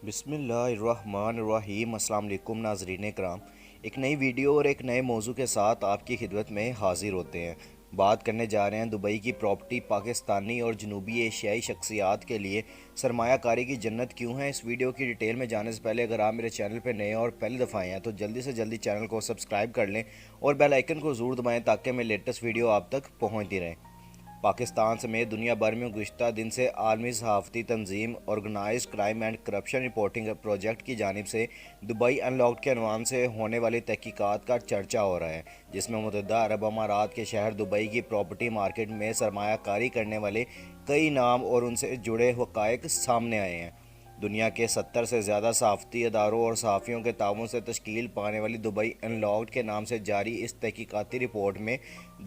بسم اللہ الرحمن الرحیم۔ السلام علیکم ناظرین کرام، ایک نئی ویڈیو اور ایک نئے موضوع کے ساتھ آپ کی خدمت میں حاضر ہوتے ہیں۔ بات کرنے جا رہے ہیں دبئی کی پراپرٹی پاکستانی اور جنوبی ایشیائی شخصیات کے لیے سرمایہ کاری کی جنت کیوں ہے۔ اس ویڈیو کی ڈیٹیل میں جانے سے پہلے اگر آپ میرے چینل پہ نئے اور پہلی دفعہ آئے ہیں تو جلدی سے جلدی چینل کو سبسکرائب کر لیں اور بیل آئیکن کو ضرور دبائیں تاکہ میں لیٹسٹ ویڈیو آپ تک پہنچتی رہیں۔ پاکستان سمیت دنیا بھر میں گزشتہ دن سے عالمی صحافتی تنظیم organised crime and corruption reporting project کی جانب سے دبئی ان لاکڈ کے عنوان سے ہونے والی تحقیقات کا چرچا ہو رہا ہے، جس میں متحدہ عرب امارات کے شہر دبئی کی پراپرٹی مارکیٹ میں سرمایہ کاری کرنے والے کئی نام اور ان سے جڑے حقائق سامنے آئے ہیں۔ دنیا کے 70 سے زیادہ صحافتی اداروں اور صحافیوں کے تعاون سے تشکیل پانے والی دبئی ان لاکڈ کے نام سے جاری اس تحقیقاتی رپورٹ میں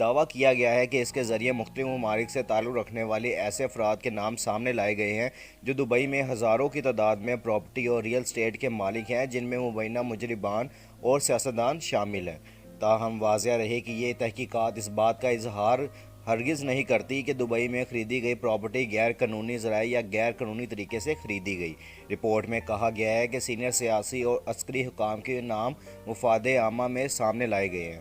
دعویٰ کیا گیا ہے کہ اس کے ذریعے مختلف ممالک سے تعلق رکھنے والے ایسے افراد کے نام سامنے لائے گئے ہیں جو دبئی میں ہزاروں کی تعداد میں پراپرٹی اور ریل اسٹیٹ کے مالک ہیں، جن میں مبینہ مجرمان اور سیاستدان شامل ہیں۔ تاہم واضح رہے کہ یہ تحقیقات اس بات کا اظہار ہرگز نہیں کرتی کہ دبئی میں خریدی گئی پراپرٹی غیر قانونی ذرائع یا غیر قانونی طریقے سے خریدی گئی۔ رپورٹ میں کہا گیا ہے کہ سینئر سیاسی اور عسکری حکام کے نام مفاد عامہ میں سامنے لائے گئے ہیں۔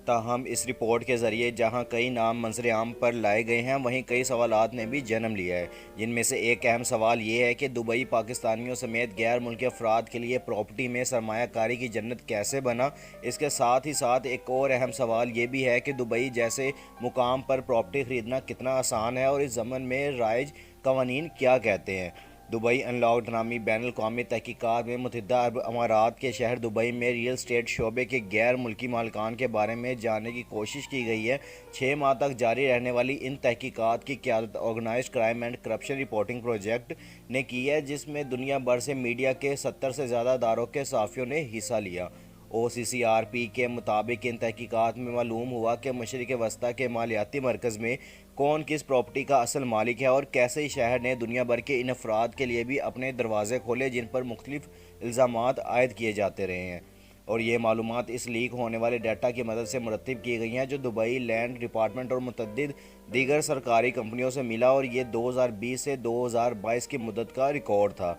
تاہم اس رپورٹ کے ذریعے جہاں کئی نام منظر عام پر لائے گئے ہیں، وہیں کئی سوالات نے بھی جنم لیا ہے، جن میں سے ایک اہم سوال یہ ہے کہ دبئی پاکستانیوں سمیت غیر ملکی افراد کے لیے پراپرٹی میں سرمایہ کاری کی جنت کیسے بنا۔ اس کے ساتھ ہی ساتھ ایک اور اہم سوال یہ بھی ہے کہ دبئی جیسے مقام پر پراپرٹی خریدنا کتنا آسان ہے اور اس ضمن میں رائج قوانین کیا کہتے ہیں۔ دبئی ان لاکڈ نامی بین الاقوامی تحقیقات میں متحدہ عرب امارات کے شہر دبئی میں ریل اسٹیٹ شعبے کے غیر ملکی مالکان کے بارے میں جاننے کی کوشش کی گئی ہے۔ 6 ماہ تک جاری رہنے والی ان تحقیقات کی قیادت organised crime and corruption reporting project نے کی ہے، جس میں دنیا بھر سے میڈیا کے 70 سے زیادہ اداروں کے صحافیوں نے حصہ لیا۔ او سی سی آر پی کے مطابق ان تحقیقات میں معلوم ہوا کہ مشرق وسطیٰ کے مالیاتی مرکز میں کون کس پراپرٹی کا اصل مالک ہے اور کیسے اس شہر نے دنیا بھر کے ان افراد کے لیے بھی اپنے دروازے کھولے جن پر مختلف الزامات عائد کیے جاتے رہے ہیں، اور یہ معلومات اس لیک ہونے والے ڈیٹا کی مدد سے مرتب کی گئی ہیں جو دبئی لینڈ ڈپارٹمنٹ اور متعدد دیگر سرکاری کمپنیوں سے ملا، اور یہ 2020 سے 2022 کی مدت کا ریکارڈ تھا۔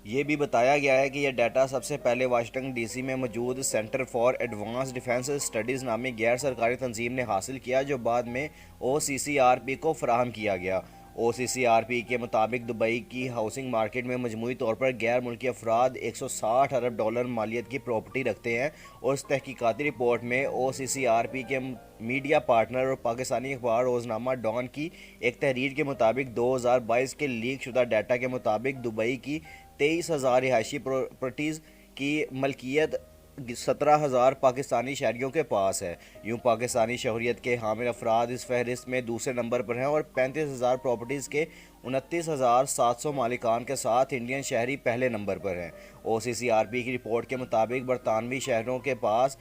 یہ بھی بتایا گیا ہے کہ یہ ڈیٹا سب سے پہلے واشنگٹن ڈی سی میں موجود centre for advanced defence studies نامی غیر سرکاری تنظیم نے حاصل کیا، جو بعد میں او سی سی آر پی کو فراہم کیا گیا۔ او سی سی آر پی کے مطابق دبئی کی ہاؤسنگ مارکیٹ میں مجموعی طور پر غیر ملکی افراد $160 ارب مالیت کی پراپرٹی رکھتے ہیں، اور اس تحقیقاتی رپورٹ میں او سی سی آر پی کے میڈیا پارٹنر اور پاکستانی اخبار روزنامہ ڈان کی ایک تحریر کے مطابق 2022 کے لیک شدہ ڈیٹا کے مطابق دبئی کی 23,000 رہائشی پراپرٹیز کی ملکیت 17,000 پاکستانی شہریوں کے پاس ہے۔ یوں پاکستانی شہریت کے حامل افراد اس فہرست میں دوسرے نمبر پر ہیں اور 35,000 پراپرٹیز کے 29,700 مالکان کے ساتھ انڈین شہری پہلے نمبر پر ہیں۔ او سی سی آر پی کی رپورٹ کے مطابق برطانوی شہریوں کے پاس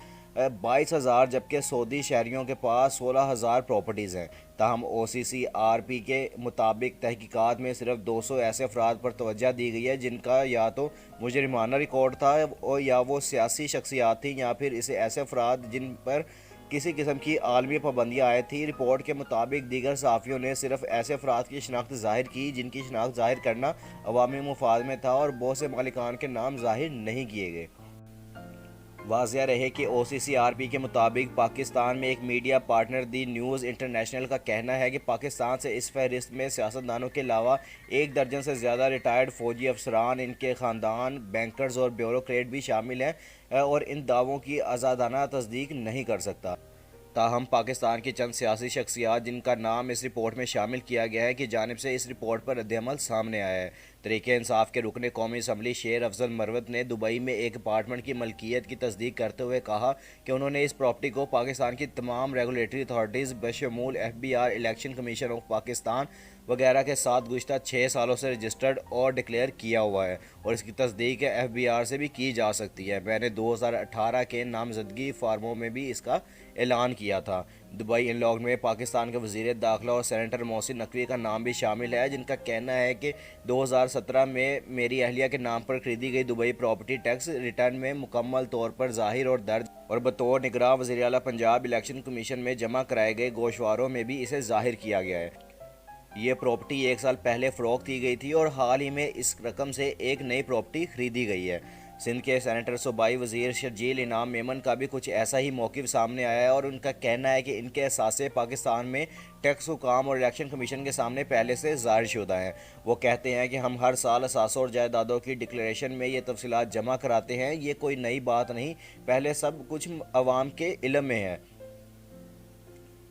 22,000 جبکہ سعودی شہریوں کے پاس 16,000 پراپرٹیز ہیں۔ تاہم او سی سی آر پی کے مطابق تحقیقات میں صرف 200 ایسے افراد پر توجہ دی گئی ہے جن کا یا تو مجرمانہ ریکارڈ تھا اور یا وہ سیاسی شخصیات تھیں یا پھر اسے ایسے افراد جن پر کسی قسم کی عالمی پابندیاں عائد تھیں۔ رپورٹ کے مطابق دیگر صحافیوں نے صرف ایسے افراد کی شناخت ظاہر کی جن کی شناخت ظاہر کرنا عوامی مفاد میں تھا، اور بہت سے مالکان کے نام ظاہر نہیں کیے گئے۔ واضح رہے کہ او سی سی آر پی کے مطابق پاکستان میں ایک میڈیا پارٹنر دی نیوز انٹرنیشنل کا کہنا ہے کہ پاکستان سے اس فہرست میں سیاستدانوں کے علاوہ 1 درجن سے زیادہ ریٹائرڈ فوجی افسران، ان کے خاندان، بینکرز اور بیوروکریٹ بھی شامل ہیں، اور ان دعووں کی آزادانہ تصدیق نہیں کر سکتا۔ تاہم پاکستان کی چند سیاسی شخصیات جن کا نام اس رپورٹ میں شامل کیا گیا ہے کی جانب سے اس رپورٹ پر رد عمل سامنے آیا ہے۔ تحریک انصاف کے رکن قومی اسمبلی شیر افضل مروت نے دبئی میں ایک اپارٹمنٹ کی ملکیت کی تصدیق کرتے ہوئے کہا کہ انہوں نے اس پراپرٹی کو پاکستان کی تمام ریگولیٹری اتھارٹیز بشمول F B R, election commission of Pakistan وغیرہ کے ساتھ گزشتہ 6 سالوں سے رجسٹرڈ اور ڈکلیئر کیا ہوا ہے، اور اس کی تصدیق ایف بی آر سے بھی کی جا سکتی ہے۔ میں نے 2018 کے نامزدگی فارموں میں بھی اس کا اعلان کیا تھا۔ دبئی ان لاکڈ میں پاکستان کے وزیر داخلہ اور سینیٹر محسن نقوی کا نام بھی شامل ہے، جن کا کہنا ہے کہ 2017 میں میری اہلیہ کے نام پر خریدی گئی دبئی پراپرٹی ٹیکس ریٹرن میں مکمل طور پر ظاہر اور درج، اور بطور نگراں وزیر اعلیٰ پنجاب الیکشن کمیشن میں جمع کرائے گئے گوشواروں میں بھی اسے ظاہر کیا گیا ہے۔ یہ پراپرٹی 1 سال پہلے فروخت کی گئی تھی اور حال ہی میں اس رقم سے ایک نئی پراپرٹی خریدی گئی ہے۔ سندھ کے سینیٹر صوبائی وزیر شرجیل انعام میمن کا بھی کچھ ایسا ہی موقف سامنے آیا ہے اور ان کا کہنا ہے کہ ان کے اثاثے پاکستان میں ٹیکس حکام اور الیکشن کمیشن کے سامنے پہلے سے ظاہر شدہ ہیں۔ وہ کہتے ہیں کہ ہم ہر سال اثاثوں اور جائیدادوں کی ڈکلیریشن میں یہ تفصیلات جمع کراتے ہیں، یہ کوئی نئی بات نہیں، پہلے سب کچھ عوام کے علم میں ہے۔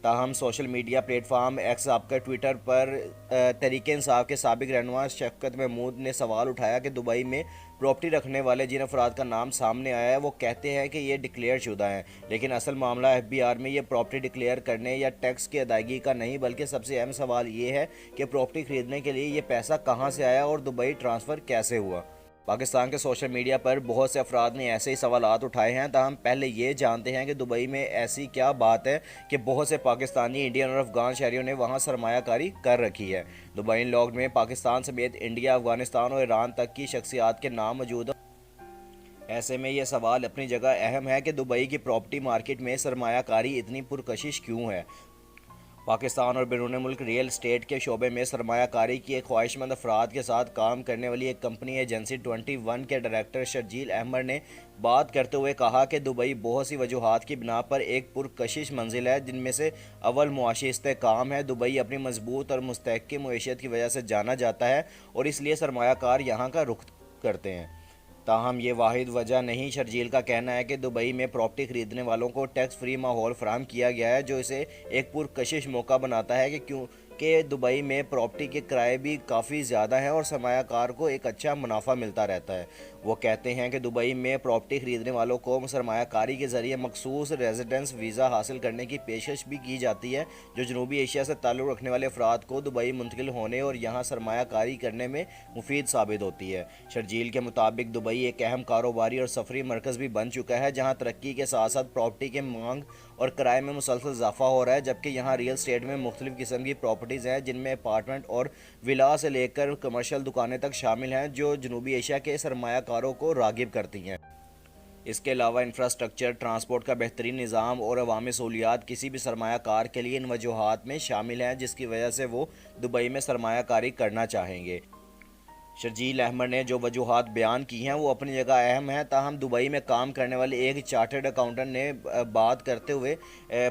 تاہم social media plate form x سابقہ ٹویٹر پر تحریک انصاف کے سابق رہنما شفقت محمود نے سوال اٹھایا کہ دبئی میں پراپرٹی رکھنے والے جن افراد کا نام سامنے آیا ہے وہ کہتے ہیں کہ یہ ڈکلیئر شدہ ہیں، لیکن اصل معاملہ ایف بی آر میں یہ پراپرٹی ڈکلیئر کرنے یا ٹیکس کی ادائیگی کا نہیں، بلکہ سب سے اہم سوال یہ ہے کہ پراپرٹی خریدنے کے لیے یہ پیسہ کہاں سے آیا اور دبئی ٹرانسفر کیسے ہوا۔ پاکستان کے سوشل میڈیا پر بہت سے افراد نے ایسے ہی سوالات اٹھائے ہیں، تاہم پہلے یہ جانتے ہیں کہ دبئی میں ایسی کیا بات ہے کہ بہت سے پاکستانی، انڈین اور افغان شہریوں نے وہاں سرمایہ کاری کر رکھی ہے۔ دبئی لاگ میں پاکستان سمیت انڈیا، افغانستان اور ایران تک کی شخصیات کے نام موجود ہیں۔ ایسے میں یہ سوال اپنی جگہ اہم ہے کہ دبئی کی پراپرٹی مارکیٹ میں سرمایہ کاری اتنی پرکشش کیوں ہے۔ پاکستان اور بیرون ملک ریئل اسٹیٹ کے شعبے میں سرمایہ کاری کی ایک خواہش مند افراد کے ساتھ کام کرنے والی ایک کمپنی ایجنسی 21 کے ڈائریکٹر شرجیل احمد نے بات کرتے ہوئے کہا کہ دبئی بہت سی وجوہات کی بنا پر ایک پرکشش منزل ہے، جن میں سے اول معاشی استحکام ہے۔ دبئی اپنی مضبوط اور مستحکم معیشت کی وجہ سے جانا جاتا ہے اور اس لیے سرمایہ کار یہاں کا رخ کرتے ہیں۔ تاہم یہ واحد وجہ نہیں۔ شرجیل کا کہنا ہے کہ دبئی میں پراپرٹی خریدنے والوں کو ٹیکس فری ماحول فراہم کیا گیا ہے، جو اسے ایک پرکشش موقع بناتا ہے کیونکہ دبئی میں پراپرٹی کے کرائے بھی کافی زیادہ ہیں اور سرمایہ کار کو ایک اچھا منافع ملتا رہتا ہے۔ وہ کہتے ہیں کہ دبئی میں پراپرٹی خریدنے والوں کو سرمایہ کاری کے ذریعے مخصوص ریزیڈنس ویزا حاصل کرنے کی پیشکش بھی کی جاتی ہے، جو جنوبی ایشیا سے تعلق رکھنے والے افراد کو دبئی منتقل ہونے اور یہاں سرمایہ کاری کرنے میں مفید ثابت ہوتی ہے۔ شرجیل کے مطابق دبئی ایک اہم کاروباری اور سفری مرکز بھی بن چکا ہے، جہاں ترقی کے ساتھ ساتھ پراپرٹی کے مانگ اور کرائے میں مسلسل اضافہ ہو رہا ہے، جبکہ یہاں ریئل اسٹیٹ میں مختلف قسم کی پراپرٹیز ہیں، جن میں اپارٹمنٹ اور ولا سے لے کر کمرشل دکانیں تک شامل ہیں، جو جنوبی ایشیا کے سرمایہ کاروں کو راغب کرتی ہیں۔ اس کے علاوہ انفراسٹرکچر، ٹرانسپورٹ کا بہترین نظام اور عوامی سہولیات کسی بھی سرمایہ کار کے لیے ان وجوہات میں شامل ہیں جس کی وجہ سے وہ دبئی میں سرمایہ کاری کرنا چاہیں گے۔ شرجیل احمد نے جو وجوہات بیان کی ہیں وہ اپنی جگہ اہم ہیں، تاہم دبئی میں کام کرنے والے ایک چارٹرڈ اکاؤنٹنٹ نے بات کرتے ہوئے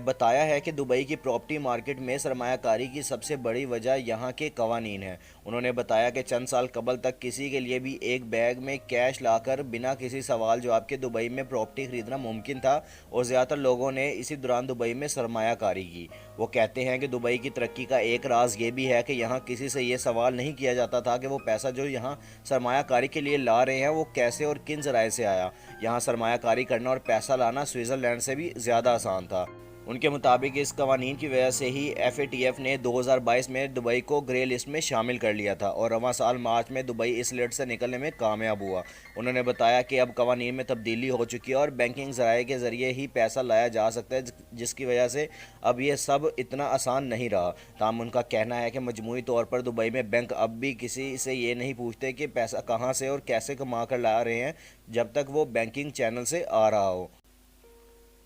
بتایا ہے کہ دبئی کی پراپرٹی مارکیٹ میں سرمایہ کاری کی سب سے بڑی وجہ یہاں کے قوانین ہیں۔ انہوں نے بتایا کہ چند سال قبل تک کسی کے لیے بھی ایک بیگ میں کیش لا کر بنا کسی سوال جواب کے دبئی میں پراپرٹی خریدنا ممکن تھا اور زیادہ تر لوگوں نے اسی دوران دبئی میں سرمایہ کاری کی۔ وہ کہتے ہیں کہ دبئی کی ترقی کا ایک راز یہ بھی ہے کہ یہاں کسی سے یہ سوال نہیں کیا جاتا تھا کہ وہ پیسہ جو یہاں سرمایہ کاری کے لیے لا رہے ہیں وہ کیسے اور کن ذرائع سے آیا۔ یہاں سرمایہ کاری کرنا اور پیسہ لانا سوئٹزرلینڈ سے بھی زیادہ آسان تھا۔ ان کے مطابق اس قوانین کی وجہ سے ہی ایف اے ٹی ایف نے 2022 میں دبئی کو گرے لسٹ میں شامل کر لیا تھا اور رواں سال مارچ میں دبئی اس لسٹ سے نکلنے میں کامیاب ہوا۔ انہوں نے بتایا کہ اب قوانین میں تبدیلی ہو چکی ہے اور بینکنگ ذرائع کے ذریعے ہی پیسہ لایا جا سکتا ہے، جس کی وجہ سے اب یہ سب اتنا آسان نہیں رہا۔ تاہم ان کا کہنا ہے کہ مجموعی طور پر دبئی میں بینک اب بھی کسی سے یہ نہیں پوچھتے کہ پیسہ کہاں سے اور کیسے کما کر لا رہے ہیں جب تک وہ بینکنگ چینل سے آ رہا ہو۔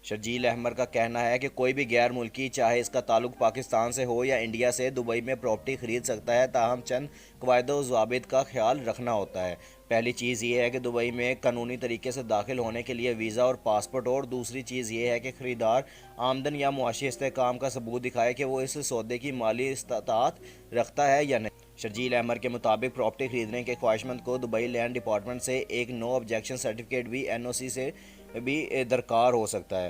شرجیل احمد کا کہنا ہے کہ کوئی بھی غیر ملکی، چاہے اس کا تعلق پاکستان سے ہو یا انڈیا سے، دبئی میں پراپرٹی خرید سکتا ہے، تاہم چند قواعد و ضوابط کا خیال رکھنا ہوتا ہے۔ پہلی چیز یہ ہے کہ دبئی میں قانونی طریقے سے داخل ہونے کے لیے ویزا اور پاسپورٹ، اور دوسری چیز یہ ہے کہ خریدار آمدن یا معاشی استحکام کا ثبوت دکھائے کہ وہ اس سودے کی مالی استطاعت رکھتا ہے یا نہیں۔ شرجیل احمد کے مطابق پراپرٹی خریدنے کے خواہشمند کو دبئی لینڈ ڈپارٹمنٹ سے ایک نو آبجیکشن سرٹیفکیٹ بھی NOC سے بھی درکار ہو سکتا ہے۔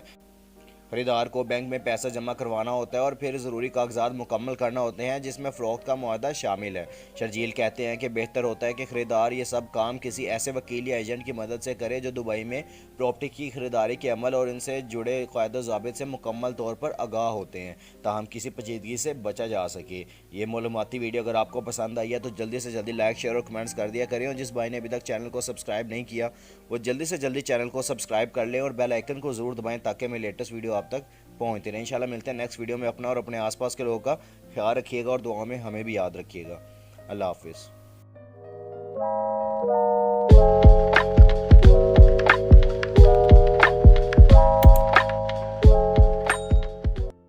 خریدار کو بینک میں پیسہ جمع کروانا ہوتا ہے اور پھر ضروری کاغذات مکمل کرنا ہوتے ہیں، جس میں فروخت کا معاہدہ شامل ہے۔ شرجیل کہتے ہیں کہ بہتر ہوتا ہے کہ خریدار یہ سب کام کسی ایسے وکیل یا ایجنٹ کی مدد سے کرے جو دبئی میں پراپرٹی کی خریداری کے عمل اور ان سے جڑے قواعد و ضوابط سے مکمل طور پر آگاہ ہوتے ہیں، تاہم کسی پیچیدگی سے بچا جا سکے۔ یہ معلوماتی ویڈیو اگر آپ کو پسند آئی ہے تو جلدی سے جلدی لائک، شیئر اور کمنٹس کر دیا کریں، اور جس بھائی نے ابھی تک چینل کو سبسکرائب نہیں کیا وہ جلدی سے جلدی چینل کو سبسکرائب کر لیں اور بیل آئیکن کو ضرور دبائیں تاکہ میں لیٹسٹ ویڈیو آپ تک پہنچتے رہیں۔ انشاءاللہ ملتے ہیں نیکسٹ ویڈیو میں۔ اپنا اور اپنے آس پاس کے لوگوں کا خیال رکھیے گا اور دعاؤں میں ہمیں بھی یاد رکھیے گا۔ اللہ حافظ۔